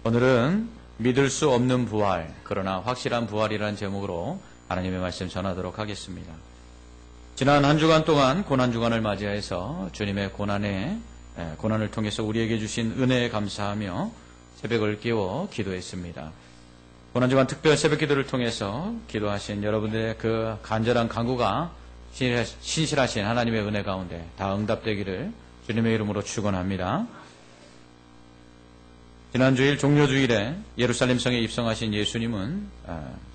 오늘은 믿을 수 없는 부활, 그러나 확실한 부활이라는 제목으로 하나님의 말씀 전하도록 하겠습니다. 지난 한 주간 동안 고난주간을 맞이해서 주님의 고난을 통해서 우리에게 주신 은혜에 감사하며 새벽을 깨워 기도했습니다. 고난주간 특별 새벽기도를 통해서 기도하신 여러분들의 그 간절한 간구가 신실하신 하나님의 은혜 가운데 다 응답되기를 주님의 이름으로 축원합니다. 지난 주일 종료주일에 예루살렘 성에 입성하신 예수님은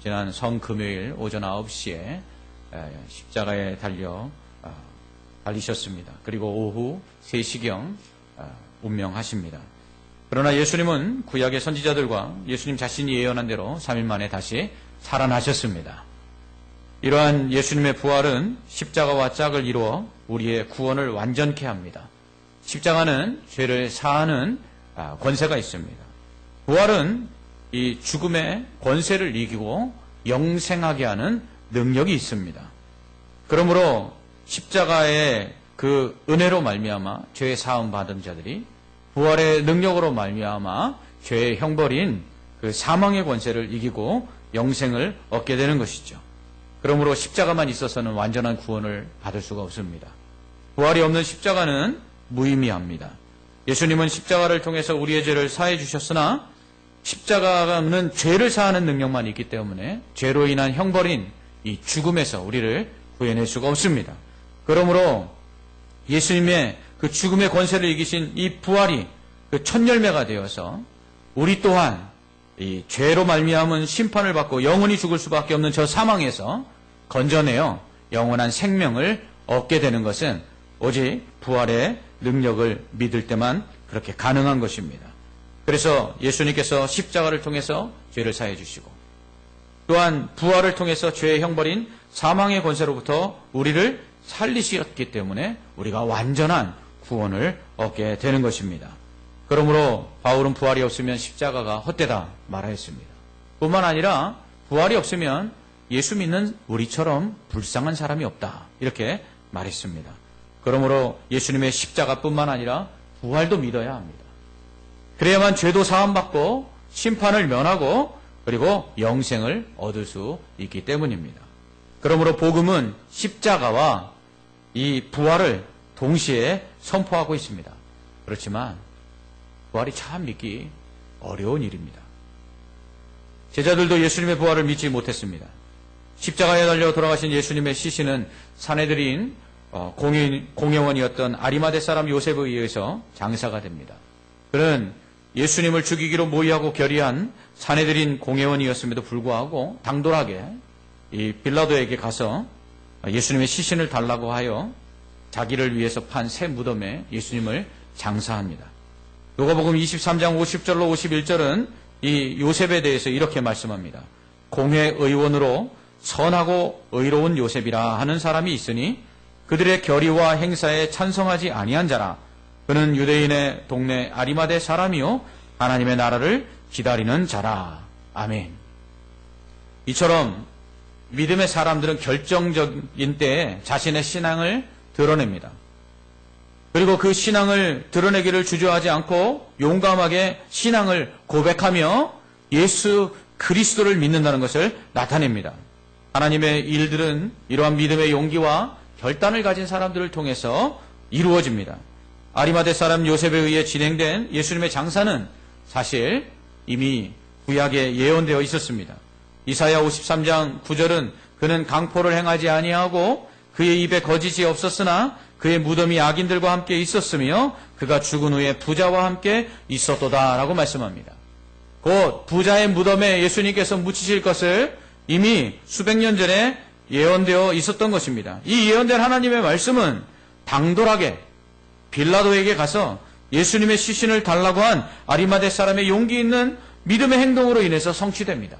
지난 성금요일 오전 9시에 십자가에 달리셨습니다. 그리고 오후 3시경 운명하십니다. 그러나 예수님은 구약의 선지자들과 예수님 자신이 예언한 대로 3일 만에 다시 살아나셨습니다. 이러한 예수님의 부활은 십자가와 짝을 이루어 우리의 구원을 완전케 합니다. 십자가는 죄를 사하는 권세가 있습니다. 부활은 이 죽음의 권세를 이기고 영생하게 하는 능력이 있습니다. 그러므로 십자가의 그 은혜로 말미암아 죄 사함 받은 자들이 부활의 능력으로 말미암아 죄의 형벌인 그 사망의 권세를 이기고 영생을 얻게 되는 것이죠. 그러므로 십자가만 있어서는 완전한 구원을 받을 수가 없습니다. 부활이 없는 십자가는 무의미합니다. 예수님은 십자가를 통해서 우리의 죄를 사해 주셨으나 십자가는 죄를 사하는 능력만 있기 때문에 죄로 인한 형벌인 이 죽음에서 우리를 구해낼 수가 없습니다. 그러므로 예수님의 그 죽음의 권세를 이기신 이 부활이 그 첫 열매가 되어서 우리 또한 이 죄로 말미암은 심판을 받고 영원히 죽을 수밖에 없는 저 사망에서 건져내어 영원한 생명을 얻게 되는 것은 오직 부활의 능력을 믿을 때만 그렇게 가능한 것입니다. 그래서 예수님께서 십자가를 통해서 죄를 사해 주시고 또한 부활을 통해서 죄의 형벌인 사망의 권세로부터 우리를 살리셨기 때문에 우리가 완전한 구원을 얻게 되는 것입니다. 그러므로 바울은 부활이 없으면 십자가가 헛되다 말하였습니다. 뿐만 아니라 부활이 없으면 예수 믿는 우리처럼 불쌍한 사람이 없다 이렇게 말했습니다. 그러므로 예수님의 십자가뿐만 아니라 부활도 믿어야 합니다. 그래야만 죄도 사함받고 심판을 면하고 그리고 영생을 얻을 수 있기 때문입니다. 그러므로 복음은 십자가와 이 부활을 동시에 선포하고 있습니다. 그렇지만 부활이 참 믿기 어려운 일입니다. 제자들도 예수님의 부활을 믿지 못했습니다. 십자가에 달려 돌아가신 예수님의 시신은 산헤드린 공회원이었던 아리마대 사람 요셉에 의해서 장사가 됩니다. 그는 예수님을 죽이기로 모의하고 결의한 산헤드린 공회원이었음에도 불구하고 당돌하게 이 빌라도에게 가서 예수님의 시신을 달라고 하여 자기를 위해서 판 새 무덤에 예수님을 장사합니다. 누가복음 23장 50절로 51절은 이 요셉에 대해서 이렇게 말씀합니다. 공회의원으로 선하고 의로운 요셉이라 하는 사람이 있으니 그들의 결의와 행사에 찬성하지 아니한 자라. 그는 유대인의 동네 아리마대 사람이요 하나님의 나라를 기다리는 자라. 아멘. 이처럼 믿음의 사람들은 결정적인 때에 자신의 신앙을 드러냅니다. 그리고 그 신앙을 드러내기를 주저하지 않고 용감하게 신앙을 고백하며 예수 그리스도를 믿는다는 것을 나타냅니다. 하나님의 일들은 이러한 믿음의 용기와 결단을 가진 사람들을 통해서 이루어집니다. 아리마대 사람 요셉에 의해 진행된 예수님의 장사는 사실 이미 구약에 예언되어 있었습니다. 이사야 53장 9절은 그는 강포를 행하지 아니하고 그의 입에 거짓이 없었으나 그의 무덤이 악인들과 함께 있었으며 그가 죽은 후에 부자와 함께 있었도다 라고 말씀합니다. 곧 부자의 무덤에 예수님께서 묻히실 것을 이미 수백 년 전에 예언되어 있었던 것입니다. 이 예언된 하나님의 말씀은 당돌하게 빌라도에게 가서 예수님의 시신을 달라고 한 아리마대 사람의 용기 있는 믿음의 행동으로 인해서 성취됩니다.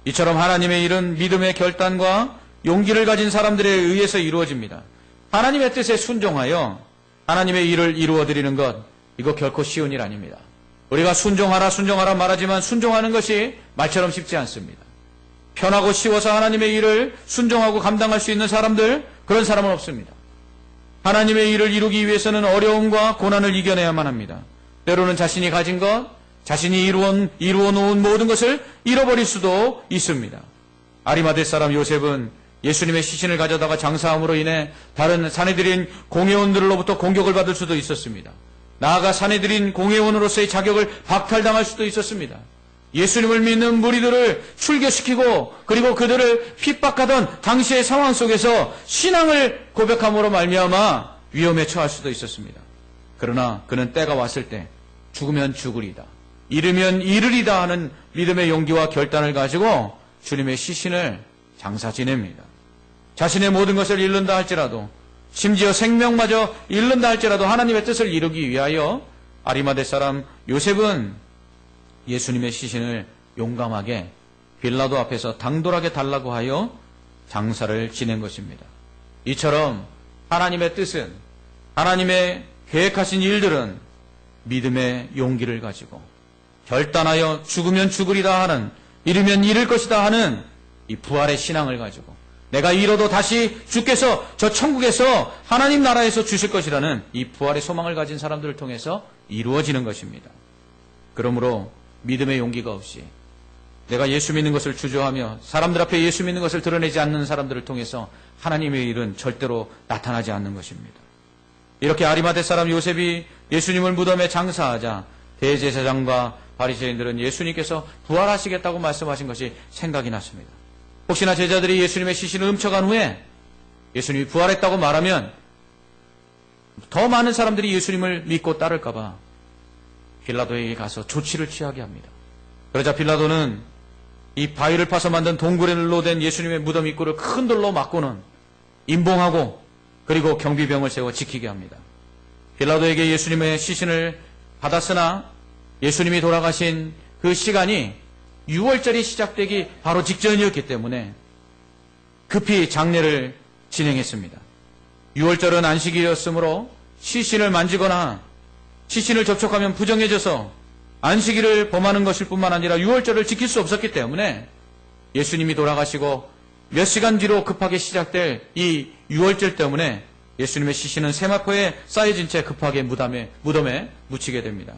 이처럼 하나님의 일은 믿음의 결단과 용기를 가진 사람들에 의해서 이루어집니다. 하나님의 뜻에 순종하여 하나님의 일을 이루어드리는 것, 이거 결코 쉬운 일 아닙니다. 우리가 순종하라 말하지만 순종하는 것이 말처럼 쉽지 않습니다. 편하고 쉬워서 하나님의 일을 순종하고 감당할 수 있는 사람들, 그런 사람은 없습니다. 하나님의 일을 이루기 위해서는 어려움과 고난을 이겨내야만 합니다. 때로는 자신이 가진 것, 자신이 이루어 놓은 모든 것을 잃어버릴 수도 있습니다. 아리마대 사람 요셉은 예수님의 시신을 가져다가 장사함으로 인해 다른 사내들인 공회원들로부터 공격을 받을 수도 있었습니다. 나아가 사내들인 공회원으로서의 자격을 박탈당할 수도 있었습니다. 예수님을 믿는 무리들을 출교시키고 그리고 그들을 핍박하던 당시의 상황 속에서 신앙을 고백함으로 말미암아 위험에 처할 수도 있었습니다. 그러나 그는 때가 왔을 때 죽으면 죽으리다, 잃으면 잃으리다 하는 믿음의 용기와 결단을 가지고 주님의 시신을 장사 지냅니다. 자신의 모든 것을 잃는다 할지라도, 심지어 생명마저 잃는다 할지라도 하나님의 뜻을 이루기 위하여 아리마대 사람 요셉은 예수님의 시신을 용감하게 빌라도 앞에서 당돌하게 달라고 하여 장사를 지낸 것입니다. 이처럼 하나님의 뜻은, 하나님의 계획하신 일들은 믿음의 용기를 가지고 결단하여 죽으면 죽으리다 하는, 잃으면 잃을 것이다 하는 이 부활의 신앙을 가지고 내가 잃어도 다시 주께서 저 천국에서 하나님 나라에서 주실 것이라는 이 부활의 소망을 가진 사람들을 통해서 이루어지는 것입니다. 그러므로 믿음의 용기가 없이 내가 예수 믿는 것을 주저하며 사람들 앞에 예수 믿는 것을 드러내지 않는 사람들을 통해서 하나님의 일은 절대로 나타나지 않는 것입니다. 이렇게 아리마대 사람 요셉이 예수님을 무덤에 장사하자 대제사장과 바리새인들은 예수님께서 부활하시겠다고 말씀하신 것이 생각이 났습니다. 혹시나 제자들이 예수님의 시신을 훔쳐간 후에 예수님이 부활했다고 말하면 더 많은 사람들이 예수님을 믿고 따를까 봐 빌라도에게 가서 조치를 취하게 합니다. 그러자 빌라도는 이 바위를 파서 만든 동굴로 된 예수님의 무덤 입구를 큰 돌로 막고는 임봉하고 그리고 경비병을 세워 지키게 합니다. 빌라도에게 예수님의 시신을 받았으나 예수님이 돌아가신 그 시간이 6월절이 시작되기 바로 직전이었기 때문에 급히 장례를 진행했습니다. 6월절은 안식일이었으므로 시신을 만지거나 시신을 접촉하면 부정해져서 안식일을 범하는 것일 뿐만 아니라 6월절을 지킬 수 없었기 때문에 예수님이 돌아가시고 몇 시간 뒤로 급하게 시작될 이 6월절 때문에 예수님의 시신은 세마포에 쌓여진 채 급하게 무덤에 묻히게 됩니다.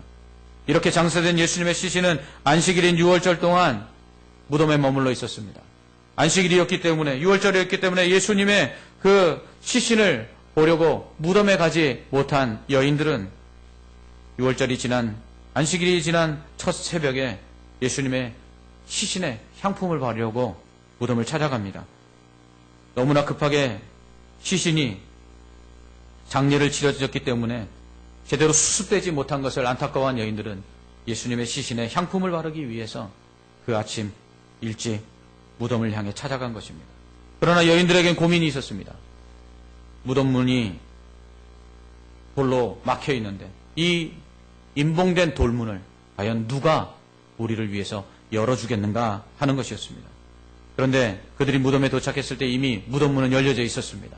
이렇게 장사된 예수님의 시신은 안식일인 6월절 동안 무덤에 머물러 있었습니다. 안식일이었기 때문에, 6월절이었기 때문에 예수님의 그 시신을 보려고 무덤에 가지 못한 여인들은 6월절이 지난, 안식일이 지난 첫 새벽에 예수님의 시신에 향품을 바르려고 무덤을 찾아갑니다. 너무나 급하게 시신이 장례를 치러졌기 때문에 제대로 수습되지 못한 것을 안타까워한 여인들은 예수님의 시신에 향품을 바르기 위해서 그 아침 일찍 무덤을 향해 찾아간 것입니다. 그러나 여인들에겐 고민이 있었습니다. 무덤 문이 돌로 막혀 있는데 이 임봉된 돌문을 과연 누가 우리를 위해서 열어주겠는가 하는 것이었습니다. 그런데 그들이 무덤에 도착했을 때 이미 무덤 문은 열려져 있었습니다.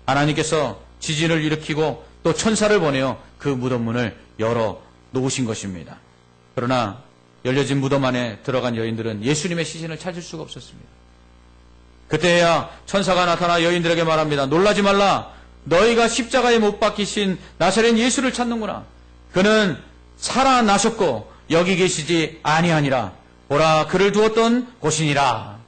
하나님께서 지진을 일으키고 또 천사를 보내어 그 무덤 문을 열어 놓으신 것입니다. 그러나 열려진 무덤 안에 들어간 여인들은 예수님의 시신을 찾을 수가 없었습니다. 그때야 천사가 나타나 여인들에게 말합니다. 놀라지 말라. 너희가 십자가에 못 박히신 나사렛 예수를 찾는구나. 그는 살아나셨고 여기 계시지 아니하니라. 보라, 그를 두었던 곳이니라.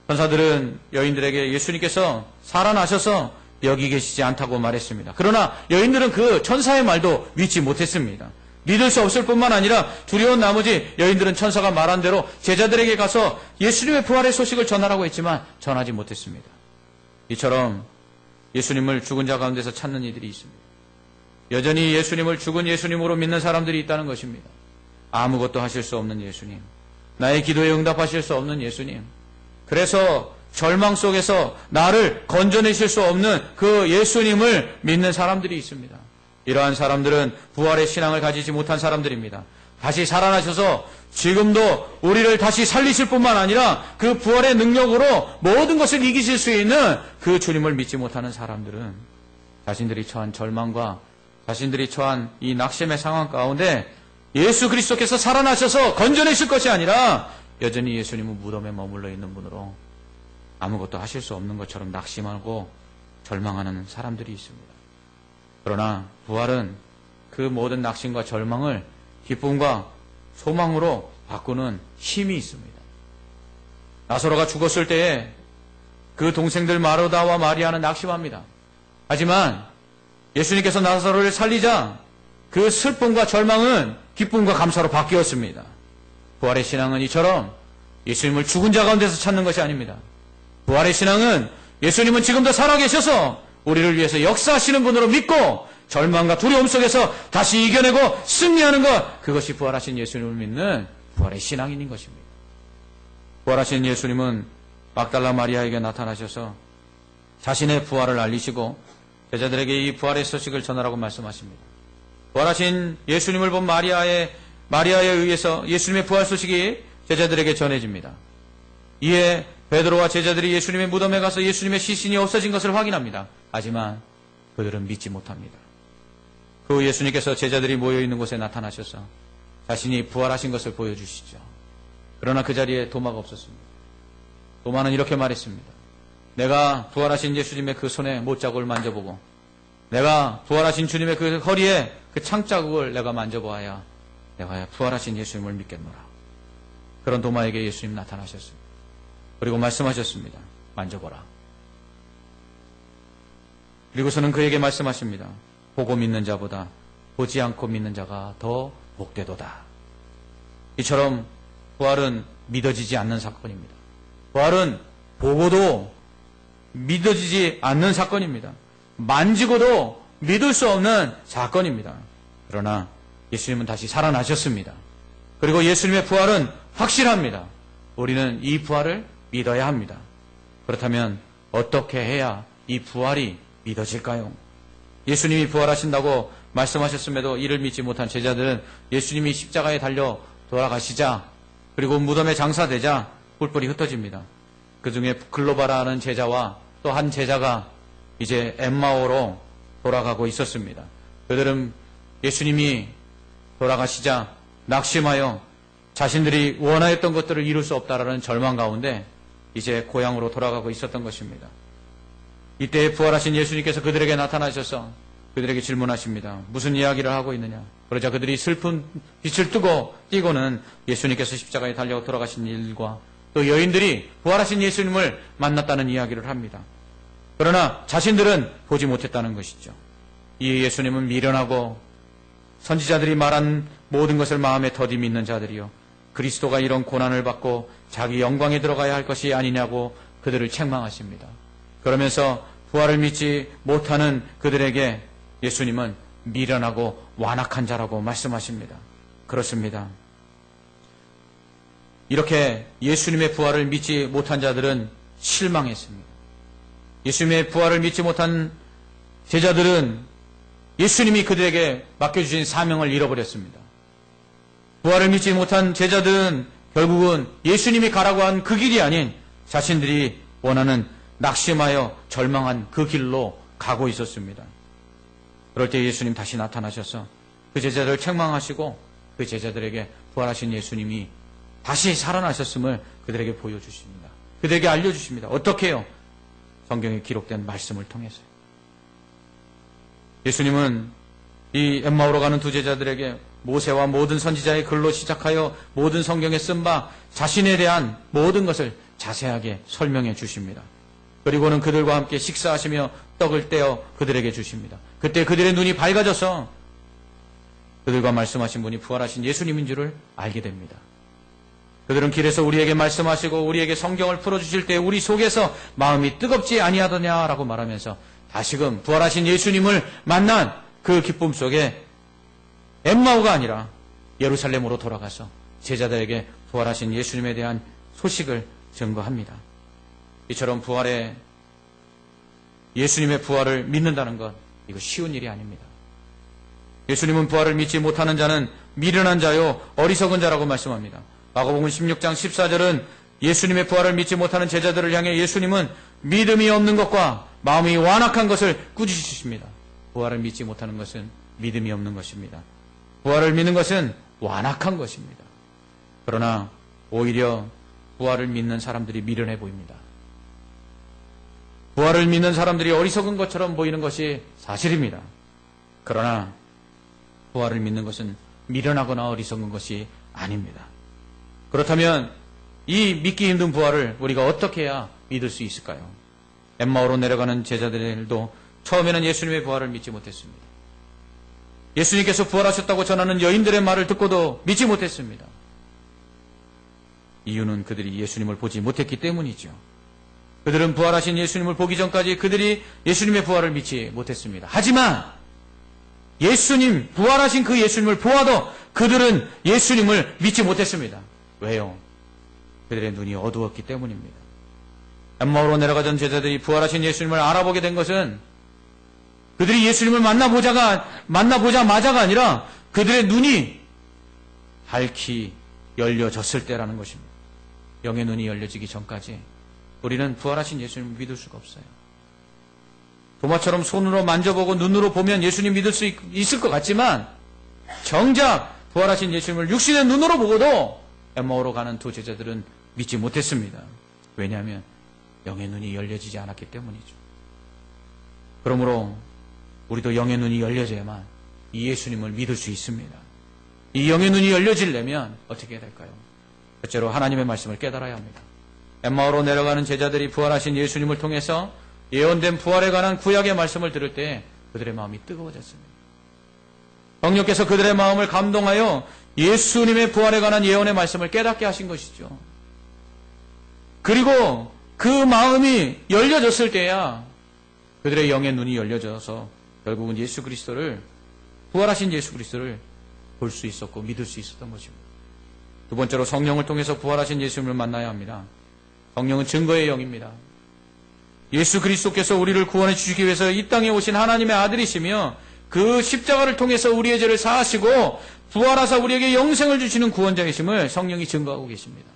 천사들은 여인들에게 예수님께서 살아나셔서 여기 계시지 않다고 말했습니다. 그러나 여인들은 그 천사의 말도 믿지 못했습니다. 믿을 수 없을 뿐만 아니라 두려운 나머지 여인들은 천사가 말한 대로 제자들에게 가서 예수님의 부활의 소식을 전하라고 했지만 전하지 못했습니다. 이처럼 예수님을 죽은 자 가운데서 찾는 이들이 있습니다. 여전히 예수님을 죽은 예수님으로 믿는 사람들이 있다는 것입니다. 아무것도 하실 수 없는 예수님, 나의 기도에 응답하실 수 없는 예수님, 그래서 절망 속에서 나를 건져내실 수 없는 그 예수님을 믿는 사람들이 있습니다. 이러한 사람들은 부활의 신앙을 가지지 못한 사람들입니다. 다시 살아나셔서 지금도 우리를 다시 살리실 뿐만 아니라 그 부활의 능력으로 모든 것을 이기실 수 있는 그 주님을 믿지 못하는 사람들은 자신들이 처한 절망과 자신들이 처한 이 낙심의 상황 가운데 예수 그리스도께서 살아나셔서 건져내실 것이 아니라 여전히 예수님은 무덤에 머물러 있는 분으로 아무것도 하실 수 없는 것처럼 낙심하고 절망하는 사람들이 있습니다. 그러나 부활은 그 모든 낙심과 절망을 기쁨과 소망으로 바꾸는 힘이 있습니다. 나사로가 죽었을 때에 그 동생들 마르다와 마리아는 낙심합니다. 하지만 예수님께서 나사로를 살리자 그 슬픔과 절망은 기쁨과 감사로 바뀌었습니다. 부활의 신앙은 이처럼 예수님을 죽은 자 가운데서 찾는 것이 아닙니다. 부활의 신앙은 예수님은 지금도 살아계셔서 우리를 위해서 역사하시는 분으로 믿고 절망과 두려움 속에서 다시 이겨내고 승리하는 것, 그것이 부활하신 예수님을 믿는 부활의 신앙인 것입니다. 부활하신 예수님은 막달라 마리아에게 나타나셔서 자신의 부활을 알리시고 제자들에게 이 부활의 소식을 전하라고 말씀하십니다. 부활하신 예수님을 본 마리아에 의해서 예수님의 부활 소식이 제자들에게 전해집니다. 이에 베드로와 제자들이 예수님의 무덤에 가서 예수님의 시신이 없어진 것을 확인합니다. 하지만 그들은 믿지 못합니다. 그 후 예수님께서 제자들이 모여있는 곳에 나타나셔서 자신이 부활하신 것을 보여주시죠. 그러나 그 자리에 도마가 없었습니다. 도마는 이렇게 말했습니다. 내가 부활하신 예수님의 그 손에 못자국을 만져보고 내가 부활하신 주님의 그 허리에 그 창자국을 내가 만져보아야 내가 부활하신 예수님을 믿겠노라. 그런 도마에게 예수님 나타나셨습니다. 그리고 말씀하셨습니다. 만져보라. 그리고서는 그에게 말씀하십니다. 보고 믿는 자보다 보지 않고 믿는 자가 더 복되도다. 이처럼 부활은 믿어지지 않는 사건입니다. 부활은 보고도 믿어지지 않는 사건입니다. 만지고도 믿을 수 없는 사건입니다. 그러나 예수님은 다시 살아나셨습니다. 그리고 예수님의 부활은 확실합니다. 우리는 이 부활을 믿어야 합니다. 그렇다면 어떻게 해야 이 부활이 믿어질까요? 예수님이 부활하신다고 말씀하셨음에도 이를 믿지 못한 제자들은 예수님이 십자가에 달려 돌아가시자 그리고 무덤에 장사되자 뿔뿔이 흩어집니다. 그 중에 글로바라는 제자와 또 한 제자가 이제 엠마오로 돌아가고 있었습니다. 그들은 예수님이 돌아가시자 낙심하여 자신들이 원하였던 것들을 이룰 수 없다라는 절망 가운데 이제 고향으로 돌아가고 있었던 것입니다. 이때 부활하신 예수님께서 그들에게 나타나셔서 그들에게 질문하십니다. 무슨 이야기를 하고 있느냐? 그러자 그들이 슬픈 빛을 띠고는 예수님께서 십자가에 달려 돌아가신 일과 또 여인들이 부활하신 예수님을 만났다는 이야기를 합니다. 그러나 자신들은 보지 못했다는 것이죠. 이 예수님은 미련하고 선지자들이 말한 모든 것을 마음에 더디 믿는 자들이요. 그리스도가 이런 고난을 받고 자기 영광에 들어가야 할 것이 아니냐고 그들을 책망하십니다. 그러면서 부활을 믿지 못하는 그들에게 예수님은 미련하고 완악한 자라고 말씀하십니다. 그렇습니다. 이렇게 예수님의 부활을 믿지 못한 자들은 실망했습니다. 예수님의 부활을 믿지 못한 제자들은 예수님이 그들에게 맡겨주신 사명을 잃어버렸습니다. 부활을 믿지 못한 제자들은 결국은 예수님이 가라고 한 그 길이 아닌 자신들이 원하는 낙심하여 절망한 그 길로 가고 있었습니다. 그럴 때 예수님 다시 나타나셔서 그 제자들을 책망하시고 그 제자들에게 부활하신 예수님이 다시 살아나셨음을 그들에게 보여주십니다. 그들에게 알려주십니다. 어떻게 해요? 성경에 기록된 말씀을 통해서요. 예수님은 이 엠마오로 가는 두 제자들에게 모세와 모든 선지자의 글로 시작하여 모든 성경에 쓴 바 자신에 대한 모든 것을 자세하게 설명해 주십니다. 그리고는 그들과 함께 식사하시며 떡을 떼어 그들에게 주십니다. 그때 그들의 눈이 밝아져서 그들과 말씀하신 분이 부활하신 예수님인 줄을 알게 됩니다. 그들은 길에서 우리에게 말씀하시고 우리에게 성경을 풀어주실 때 우리 속에서 마음이 뜨겁지 아니하더냐라고 말하면서 다시금 부활하신 예수님을 만난 그 기쁨 속에 엠마오가 아니라 예루살렘으로 돌아가서 제자들에게 부활하신 예수님에 대한 소식을 증거합니다. 이처럼 예수님의 부활을 믿는다는 것, 이거 쉬운 일이 아닙니다. 예수님은 부활을 믿지 못하는 자는 미련한 자요 어리석은 자라고 말씀합니다. 마가복음 16장 14절은 예수님의 부활을 믿지 못하는 제자들을 향해 예수님은 믿음이 없는 것과 마음이 완악한 것을 꾸짖으십니다. 부활을 믿지 못하는 것은 믿음이 없는 것입니다. 부활을 믿는 것은 완악한 것입니다. 그러나 오히려 부활을 믿는 사람들이 미련해 보입니다. 부활을 믿는 사람들이 어리석은 것처럼 보이는 것이 사실입니다. 그러나 부활을 믿는 것은 미련하거나 어리석은 것이 아닙니다. 그렇다면 이 믿기 힘든 부활을 우리가 어떻게 해야 믿을 수 있을까요? 엠마오로 내려가는 제자들도 처음에는 예수님의 부활을 믿지 못했습니다. 예수님께서 부활하셨다고 전하는 여인들의 말을 듣고도 믿지 못했습니다. 이유는 그들이 예수님을 보지 못했기 때문이죠. 그들은 부활하신 예수님을 보기 전까지 그들이 예수님의 부활을 믿지 못했습니다. 하지만 예수님, 부활하신 그 예수님을 보아도 그들은 예수님을 믿지 못했습니다. 왜요? 그들의 눈이 어두웠기 때문입니다. 엠마오로 내려가던 제자들이 부활하신 예수님을 알아보게 된 것은 그들이 예수님을 만나보자마자가 아니라 그들의 눈이 밝히 열려졌을 때라는 것입니다. 영의 눈이 열려지기 전까지 우리는 부활하신 예수님을 믿을 수가 없어요. 도마처럼 손으로 만져보고 눈으로 보면 예수님 믿을 수 있을 것 같지만 정작 부활하신 예수님을 육신의 눈으로 보고도 엠마오로 가는 두 제자들은 믿지 못했습니다. 왜냐하면 영의 눈이 열려지지 않았기 때문이죠. 그러므로 우리도 영의 눈이 열려져야만 이 예수님을 믿을 수 있습니다. 이 영의 눈이 열려지려면 어떻게 해야 될까요? 첫째로 하나님의 말씀을 깨달아야 합니다. 엠마오로 내려가는 제자들이 부활하신 예수님을 통해서 예언된 부활에 관한 구약의 말씀을 들을 때 그들의 마음이 뜨거워졌습니다. 성령께서 그들의 마음을 감동하여 예수님의 부활에 관한 예언의 말씀을 깨닫게 하신 것이죠. 그리고 그 마음이 열려졌을 때야 그들의 영의 눈이 열려져서 결국은 예수 그리스도를, 부활하신 예수 그리스도를 볼 수 있었고 믿을 수 있었던 것입니다. 두 번째로 성령을 통해서 부활하신 예수님을 만나야 합니다. 성령은 증거의 영입니다. 예수 그리스도께서 우리를 구원해 주시기 위해서 이 땅에 오신 하나님의 아들이시며 그 십자가를 통해서 우리의 죄를 사하시고 부활하사 우리에게 영생을 주시는 구원자이심을 성령이 증거하고 계십니다.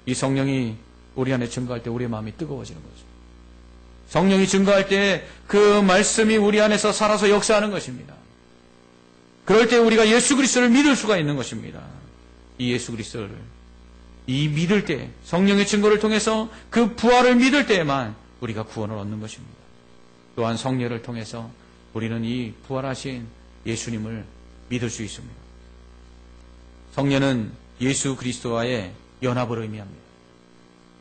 이 성령이 우리 안에 증거할 때 우리의 마음이 뜨거워지는 거죠. 성령이 증거할 때 그 말씀이 우리 안에서 살아서 역사하는 것입니다. 그럴 때 우리가 예수 그리스도를 믿을 수가 있는 것입니다. 이 예수 그리스도를 믿을 때, 성령의 증거를 통해서 그 부활을 믿을 때에만 우리가 구원을 얻는 것입니다. 또한 성령을 통해서 우리는 이 부활하신 예수님을 믿을 수 있습니다. 성령은 예수 그리스도와의 연합을 의미합니다.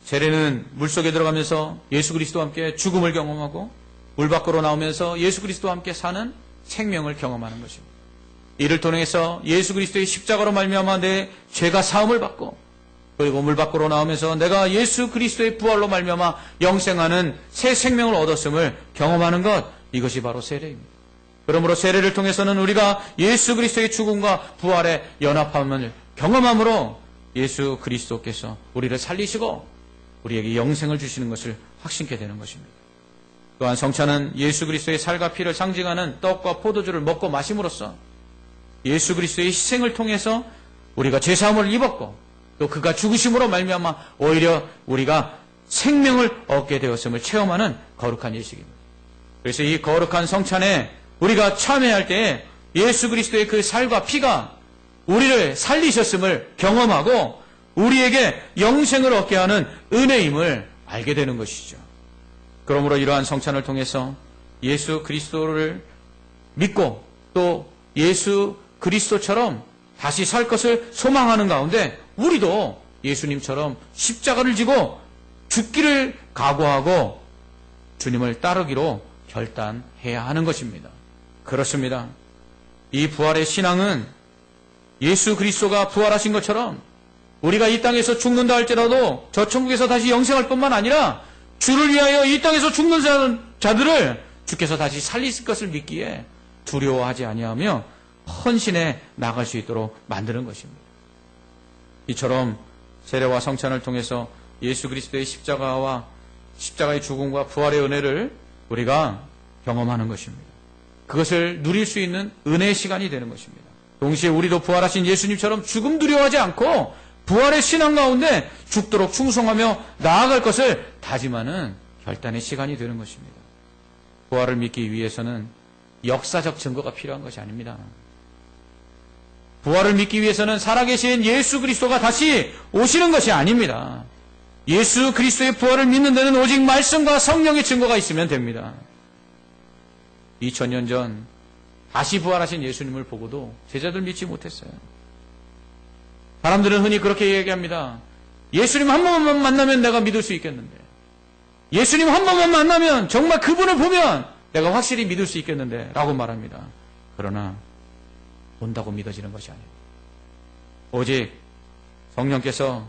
세례는 물속에 들어가면서 예수 그리스도와 함께 죽음을 경험하고 물 밖으로 나오면서 예수 그리스도와 함께 사는 생명을 경험하는 것입니다. 이를 통해서 예수 그리스도의 십자가로 말미암아 내 죄가 사함을 받고 그리고 물 밖으로 나오면서 내가 예수 그리스도의 부활로 말미암아 영생하는 새 생명을 얻었음을 경험하는 것, 이것이 바로 세례입니다. 그러므로 세례를 통해서는 우리가 예수 그리스도의 죽음과 부활의 연합함을 경험함으로 예수 그리스도께서 우리를 살리시고 우리에게 영생을 주시는 것을 확신케 되는 것입니다. 또한 성찬은 예수 그리스도의 살과 피를 상징하는 떡과 포도주를 먹고 마심으로써 예수 그리스도의 희생을 통해서 우리가 죄사함을 입었고 또 그가 죽으심으로 말미암아 오히려 우리가 생명을 얻게 되었음을 체험하는 거룩한 예식입니다. 그래서 이 거룩한 성찬에 우리가 참여할 때 예수 그리스도의 그 살과 피가 우리를 살리셨음을 경험하고 우리에게 영생을 얻게 하는 은혜임을 알게 되는 것이죠. 그러므로 이러한 성찬을 통해서 예수 그리스도를 믿고 또 예수 그리스도처럼 다시 살 것을 소망하는 가운데 우리도 예수님처럼 십자가를 지고 죽기를 각오하고 주님을 따르기로 결단해야 하는 것입니다. 그렇습니다. 이 부활의 신앙은 예수 그리스도가 부활하신 것처럼 우리가 이 땅에서 죽는다 할지라도 저 천국에서 다시 영생할 뿐만 아니라 주를 위하여 이 땅에서 죽는 자들을 주께서 다시 살리실 것을 믿기에 두려워하지 아니하며 헌신해 나갈 수 있도록 만드는 것입니다. 이처럼 세례와 성찬을 통해서 예수 그리스도의 십자가의 죽음과 부활의 은혜를 우리가 경험하는 것입니다. 그것을 누릴 수 있는 은혜의 시간이 되는 것입니다. 동시에 우리도 부활하신 예수님처럼 죽음 두려워하지 않고 부활의 신앙 가운데 죽도록 충성하며 나아갈 것을 다짐하는 결단의 시간이 되는 것입니다. 부활을 믿기 위해서는 역사적 증거가 필요한 것이 아닙니다. 부활을 믿기 위해서는 살아계신 예수 그리스도가 다시 오시는 것이 아닙니다. 예수 그리스도의 부활을 믿는 데는 오직 말씀과 성령의 증거가 있으면 됩니다. 2000년 전 다시 부활하신 예수님을 보고도 제자들 믿지 못했어요. 사람들은 흔히 그렇게 얘기합니다. 예수님 한 번만 만나면 내가 믿을 수 있겠는데, 예수님 한 번만 만나면 정말 그분을 보면 내가 확실히 믿을 수 있겠는데 라고 말합니다. 그러나 본다고 믿어지는 것이 아니에요. 오직 성령께서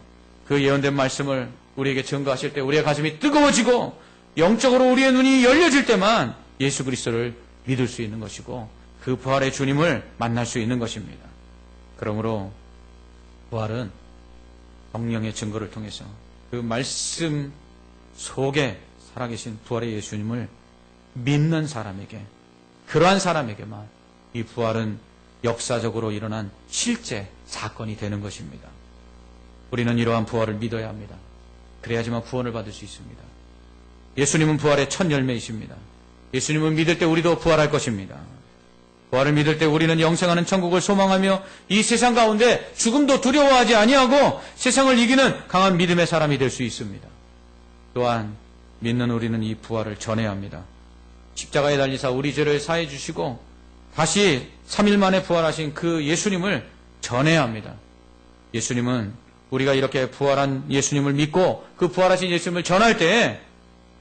그 예언된 말씀을 우리에게 증거하실 때 우리의 가슴이 뜨거워지고 영적으로 우리의 눈이 열려질 때만 예수 그리스도를 믿을 수 있는 것이고 그 부활의 주님을 만날 수 있는 것입니다. 그러므로 부활은 성령의 증거를 통해서 그 말씀 속에 살아계신 부활의 예수님을 믿는 사람에게, 그러한 사람에게만 이 부활은 역사적으로 일어난 실제 사건이 되는 것입니다. 우리는 이러한 부활을 믿어야 합니다. 그래야지만 구원을 받을 수 있습니다. 예수님은 부활의 첫 열매이십니다. 예수님을 믿을 때 우리도 부활할 것입니다. 부활을 믿을 때 우리는 영생하는 천국을 소망하며 이 세상 가운데 죽음도 두려워하지 아니하고 세상을 이기는 강한 믿음의 사람이 될 수 있습니다. 또한 믿는 우리는 이 부활을 전해야 합니다. 십자가에 달리사 우리 죄를 사해 주시고 다시 3일 만에 부활하신 그 예수님을 전해야 합니다. 예수님은 우리가 이렇게 부활한 예수님을 믿고 그 부활하신 예수님을 전할 때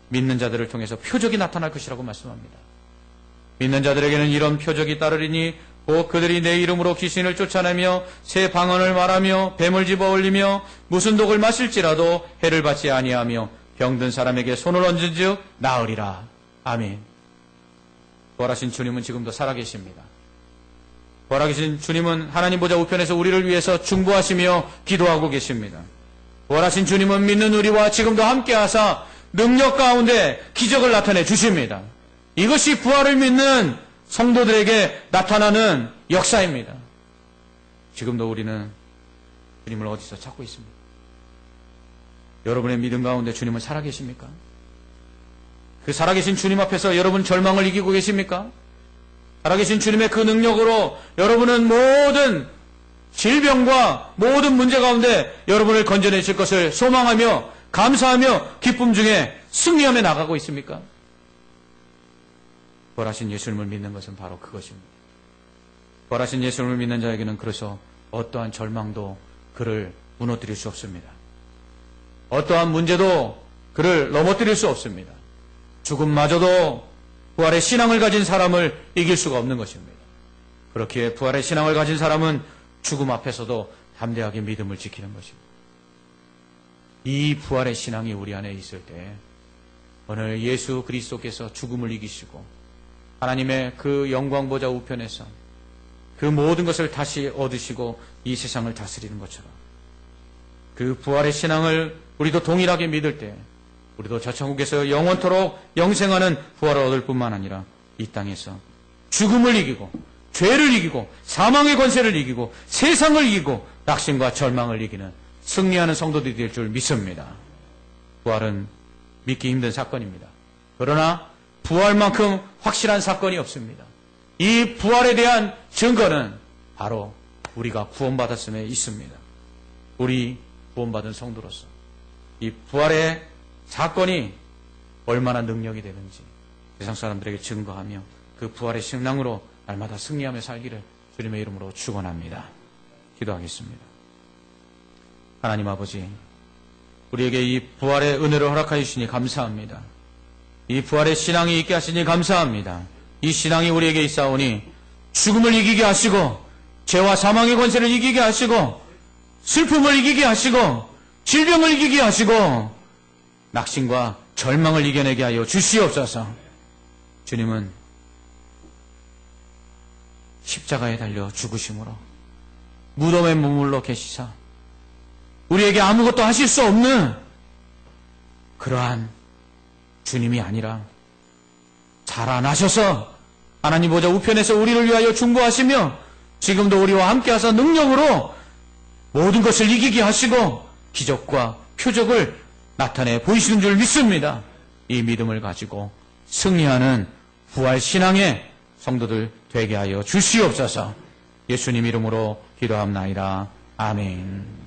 믿는 자들을 통해서 표적이 나타날 것이라고 말씀합니다. 믿는 자들에게는 이런 표적이 따르리니 곧 그들이 내 이름으로 귀신을 쫓아내며 새 방언을 말하며 뱀을 집어 올리며 무슨 독을 마실지라도 해를 받지 아니하며 병든 사람에게 손을 얹은즉 나으리라. 아멘. 부활하신 주님은 지금도 살아계십니다. 부활하신 주님은 하나님 보좌 우편에서 우리를 위해서 중보하시며 기도하고 계십니다. 부활하신 주님은 믿는 우리와 지금도 함께하사 능력 가운데 기적을 나타내 주십니다. 이것이 부활을 믿는 성도들에게 나타나는 역사입니다. 지금도 우리는 주님을 어디서 찾고 있습니까? 여러분의 믿음 가운데 주님은 살아계십니까? 그 살아계신 주님 앞에서 여러분 절망을 이기고 계십니까? 살아계신 주님의 그 능력으로 여러분은 모든 질병과 모든 문제 가운데 여러분을 건져내실 것을 소망하며 감사하며 기쁨 중에 승리하며 나가고 있습니까? 부활하신 예수님을 믿는 것은 바로 그것입니다. 부활하신 예수님을 믿는 자에게는 그래서 어떠한 절망도 그를 무너뜨릴 수 없습니다. 어떠한 문제도 그를 넘어뜨릴 수 없습니다. 죽음마저도 부활의 신앙을 가진 사람을 이길 수가 없는 것입니다. 그렇기에 부활의 신앙을 가진 사람은 죽음 앞에서도 담대하게 믿음을 지키는 것입니다. 이 부활의 신앙이 우리 안에 있을 때 오늘 예수 그리스도께서 죽음을 이기시고 하나님의 그 영광 보좌 우편에서 그 모든 것을 다시 얻으시고 이 세상을 다스리는 것처럼 그 부활의 신앙을 우리도 동일하게 믿을 때 우리도 저 천국에서 영원토록 영생하는 부활을 얻을 뿐만 아니라 이 땅에서 죽음을 이기고 죄를 이기고 사망의 권세를 이기고 세상을 이기고 낙심과 절망을 이기는 승리하는 성도들이 될 줄 믿습니다. 부활은 믿기 힘든 사건입니다. 그러나 부활만큼 확실한 사건이 없습니다. 이 부활에 대한 증거는 바로 우리가 구원받았음에 있습니다. 우리 구원받은 성도로서 이 부활의 사건이 얼마나 능력이 되는지 세상 사람들에게 증거하며 그 부활의 신앙으로 날마다 승리하며 살기를 주님의 이름으로 축원합니다. 기도하겠습니다. 하나님 아버지, 우리에게 이 부활의 은혜를 허락하여 주시니 감사합니다. 이 부활의 신앙이 있게 하시니 감사합니다. 이 신앙이 우리에게 있사오니 죽음을 이기게 하시고 죄와 사망의 권세를 이기게 하시고 슬픔을 이기게 하시고 질병을 이기게 하시고 낙심과 절망을 이겨내게 하여 주시옵소서. 주님은 십자가에 달려 죽으심으로 무덤에 머물러 계시사 우리에게 아무것도 하실 수 없는 그러한 주님이 아니라 살아나셔서 하나님 보좌 우편에서 우리를 위하여 중보하시며 지금도 우리와 함께하사 능력으로 모든 것을 이기게 하시고 기적과 표적을 나타내 보이시는 줄 믿습니다. 이 믿음을 가지고 승리하는 부활 신앙의 성도들 되게 하여 주시옵소서. 예수님 이름으로 기도합나이다. 아멘.